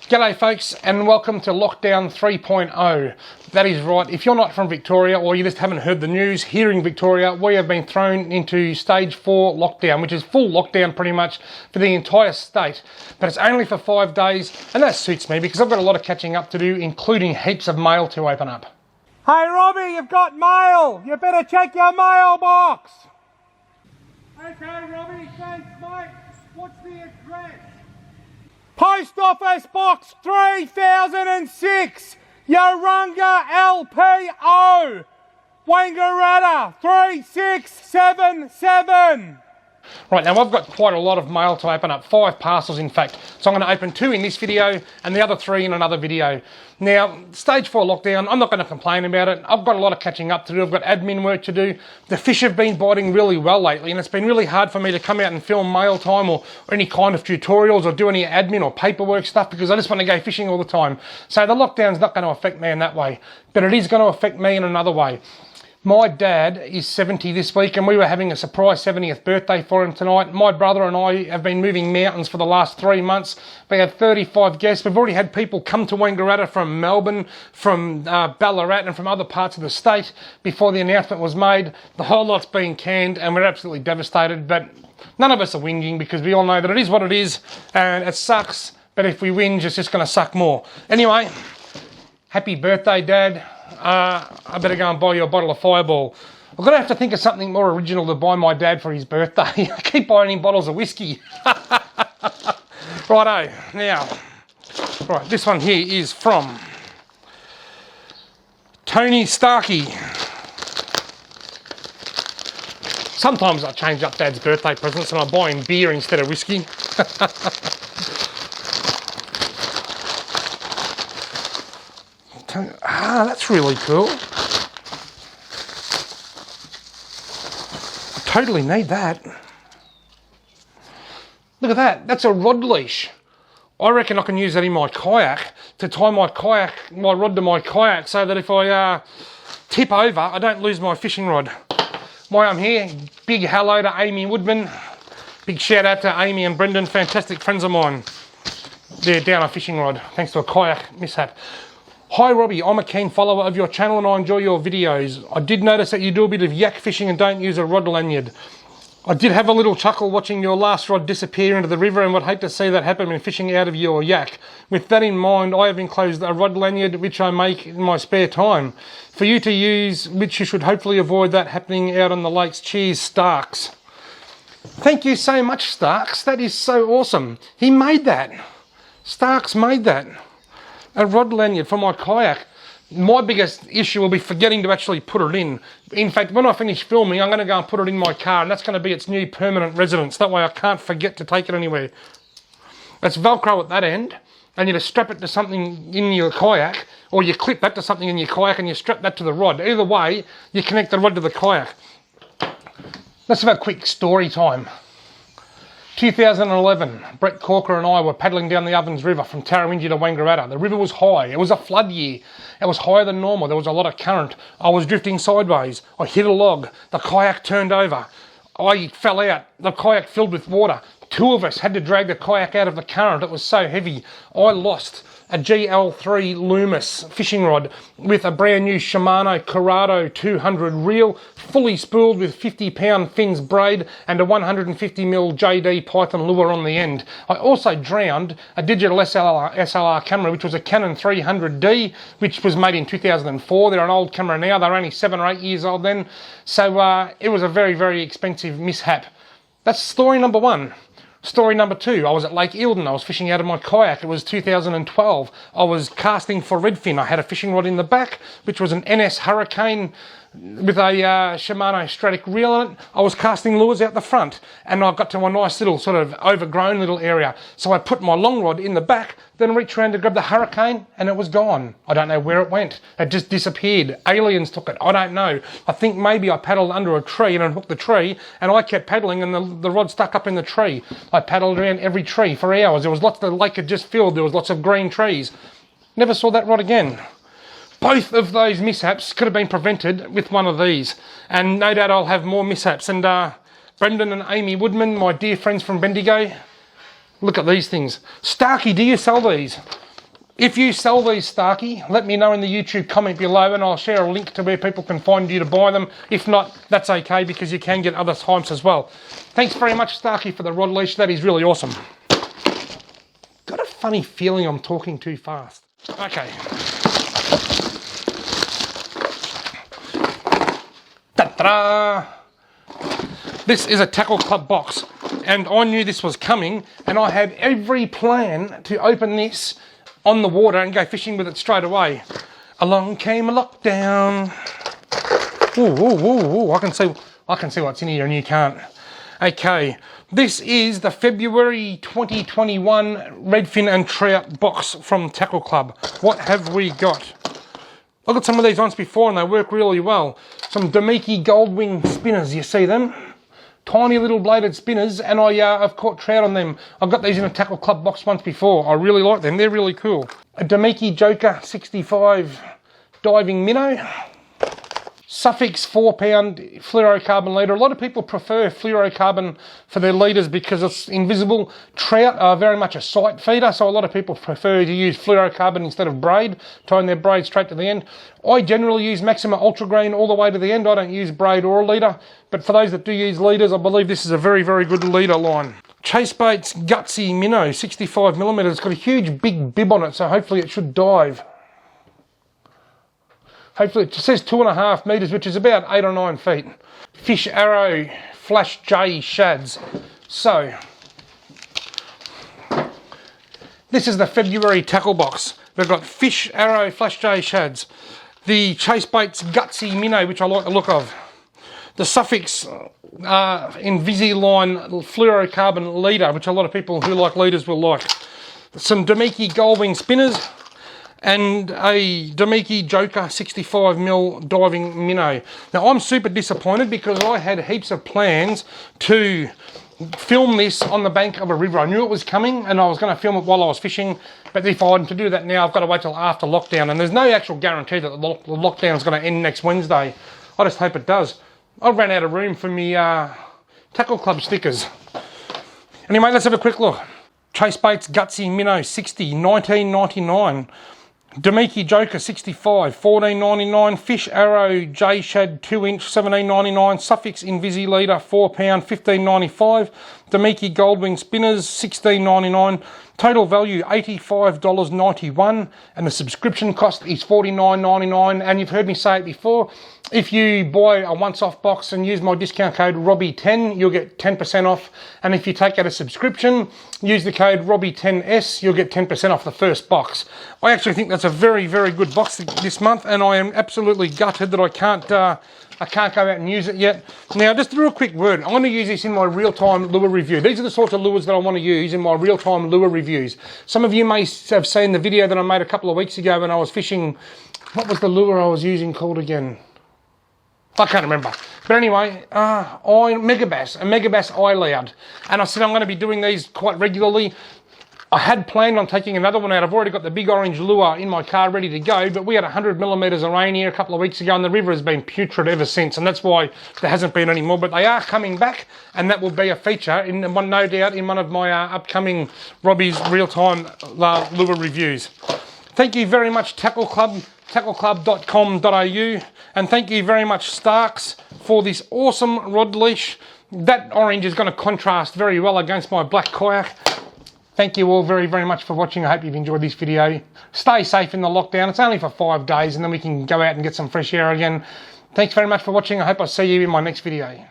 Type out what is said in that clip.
G'day folks, and welcome to Lockdown 3.0. That is right, if you're not from Victoria or you just haven't heard the news, here in Victoria we have been thrown into stage 4 lockdown, which is full lockdown pretty much for the entire state. But it's only for 5 days, and that suits me because I've got a lot of catching up to do, including heaps of mail to open up. Hey Robbie, you've got mail! You better check your mailbox! Okay Robbie, thanks mate. What's the address? Post Office Box 3006, Yarunga LPO, Wangaratta 3677. Right, now I've got quite a lot of mail to open up, 5 parcels in fact. So I'm going to open 2 in this video and the other 3 in another video. Now, stage 4 lockdown, I'm not going to complain about it. I've got a lot of catching up to do. I've got admin work to do. The fish have been biting really well lately, and it's been really hard for me to come out and film mail time or any kind of tutorials or do any admin or paperwork stuff because I just want to go fishing all the time. So the lockdown's not going to affect me in that way, but it is going to affect me in another way. My dad is 70 this week and we were having a surprise 70th birthday for him tonight. My brother and I have been moving mountains for the last 3 months. We had 35 guests. We've already had people come to Wangaratta from Melbourne, from Ballarat and from other parts of the state before the announcement was made. The whole lot's been canned and we're absolutely devastated, but none of us are whinging because we all know that it is what it is and it sucks, but if we whinge it's just going to suck more. Anyway, happy birthday Dad. I better go and buy you a bottle of Fireball. I'm going to have to think of something more original to buy my dad for his birthday. I keep buying him bottles of whiskey. Righto, now, right, this one here is from Tony Starkey. Sometimes I change up Dad's birthday presents and I buy him beer instead of whiskey. Ah, that's really cool. I totally need that. Look at that. That's a rod leash. I reckon I can use that in my kayak to tie my rod to my kayak so that if I tip over, I don't lose my fishing rod. While I'm here, big hello to Amy Woodman. Big shout out to Amy and Brendan, fantastic friends of mine. They're down a fishing rod thanks to a kayak mishap. Hi Robbie, I'm a keen follower of your channel and I enjoy your videos. I did notice that you do a bit of yak fishing and don't use a rod lanyard. I did have a little chuckle watching your last rod disappear into the river and would hate to see that happen when fishing out of your yak. With that in mind, I have enclosed a rod lanyard which I make in my spare time for you to use, which you should hopefully avoid that happening out on the lakes. Cheers, Starks. Thank you so much, Starks. That is so awesome. He made that. Starks made that. A rod lanyard for my kayak. My biggest issue will be forgetting to actually put it in. In fact, when I finish filming, I'm going to go and put it in my car and that's going to be its new permanent residence. That way I can't forget to take it anywhere. It's Velcro at that end and you just strap it to something in your kayak or you clip that to something in your kayak and you strap that to the rod. Either way, you connect the rod to the kayak. Let's have a quick story time. 2011, Brett Corker and I were paddling down the Ovens River from Tarrawingi to Wangaratta. The river was high. It was a flood year. It was higher than normal. There was a lot of current. I was drifting sideways. I hit a log. The kayak turned over. I fell out. The kayak filled with water. 2 of us had to drag the kayak out of the current. It was so heavy. I lost a GL3 Loomis fishing rod with a brand new Shimano Corrado 200 reel, fully spooled with 50-pound fins braid and a 150mm JD Python lure on the end. I also drowned a digital SLR camera, which was a Canon 300D, which was made in 2004. They're an old camera now. They're only 7 or 8 years old then. So it was a very, very expensive mishap. That's story number 1. Story number 2, I was at Lake Eildon. I was fishing out of my kayak. It was 2012. I was casting for redfin. I had a fishing rod in the back, which was an NS Hurricane with a Shimano Stratic reel on it. I was casting lures out the front and I got to a nice little sort of overgrown little area. So I put my long rod in the back, then reached around to grab the Hurricane and it was gone. I don't know where it went. It just disappeared. Aliens took it. I don't know. I think maybe I paddled under a tree and unhooked the tree and I kept paddling and the rod stuck up in the tree. I paddled around every tree for hours. There was lots, the lake had just filled. There was lots of green trees. Never saw that rod again. Both of those mishaps could have been prevented with one of these. And no doubt I'll have more mishaps. And Brendan and Amy Woodman, my dear friends from Bendigo, look at these things. Starkey, do you sell these? If you sell these, Starkey, let me know in the YouTube comment below and I'll share a link to where people can find you to buy them. If not, that's okay because you can get other types as well. Thanks very much, Starkey, for the rod leash. That is really awesome. Got a funny feeling I'm talking too fast. Okay. Ta-da! This is a Tackle Club box, and I knew this was coming, and I had every plan to open this on the water and go fishing with it straight away. Along came a lockdown. Ooh, I can see what's in here and you can't. Okay, this is the February 2021 redfin and trout box from Tackle Club. What have we got? I've got some of these once before and they work really well. Some Damiki Goldwing spinners, you see them? Tiny little bladed spinners, and I've caught trout on them. I've got these in a Tackle Club box once before. I really like them, they're really cool. A Damiki Joker 65 diving minnow. Suffix 4-pound fluorocarbon leader. A lot of people prefer fluorocarbon for their leaders because it's invisible. Trout are very much a sight feeder, so a lot of people prefer to use fluorocarbon instead of braid, tying their braid straight to the end. I generally use Maxima Ultra Green all the way to the end. I don't use braid or a leader, but for those that do use leaders, I believe this is a very, very good leader line. Chase Baits Gutsy Minnow 65mm. It's got a huge big bib on it, so hopefully it should dive. Hopefully it says 2.5 metres, which is about 8 or 9 feet. Fish Arrow Flash J Shads. So, this is the February tackle box. We've got Fish Arrow Flash J Shads. The Chase Baits Gutsy Minnow, which I like the look of. The Suffix Invisalign fluorocarbon leader, which a lot of people who like leaders will like. Some Damiki Goldwing spinners. And a Damiki Joker 65mm diving minnow. Now I'm super disappointed because I had heaps of plans to film this on the bank of a river. I knew it was coming and I was going to film it while I was fishing, but if I had to do that now, I've got to wait till after lockdown, and there's no actual guarantee that the lockdown is going to end next Wednesday. I just hope it does. I ran out of room for me Tackle Club stickers. Anyway, let's have a quick look. Chase Baits Gutsy Minnow 60, 1999. Damiki Joker 65, 14.99. Fish Arrow J Shad 2-inch, 17.99. Suffix Invisi Leader 4-pound, 15.95. Damiki Goldwing Spinners 16.99. Total value $85.91, and the subscription cost is $49.99. And you've heard me say it before, if you buy a once-off box and use my discount code ROBBIE10, you'll get 10% off. And if you take out a subscription, use the code ROBBIE10S, you'll get 10% off the first box. I actually think that's a very, very good box this month, and I am absolutely gutted that I can't go out and use it yet. Now, just a real quick word. I'm going to use this in my real-time lure review. These are the sorts of lures that I want to use in my real-time lure reviews. Some of you may have seen the video that I made a couple of weeks ago when I was fishing. What was the lure I was using called again? I can't remember. But anyway, a Megabass eye loud. And I said I'm going to be doing these quite regularly. I had planned on taking another one out. I've already got the big orange lure in my car ready to go, but we had 100mm of rain here a couple of weeks ago and the river has been putrid ever since, and that's why there hasn't been any more. But they are coming back, and that will be a feature, no doubt, in one of my upcoming Robbie's real-time lure reviews. Thank you very much, Tackle Club, tackleclub.com.au, and thank you very much, Starks, for this awesome rod leash. That orange is going to contrast very well against my black kayak. Thank you all very, very much for watching. I hope you've enjoyed this video. Stay safe in the lockdown. It's only for 5 days and then we can go out and get some fresh air again. Thanks very much for watching. I hope I see you in my next video.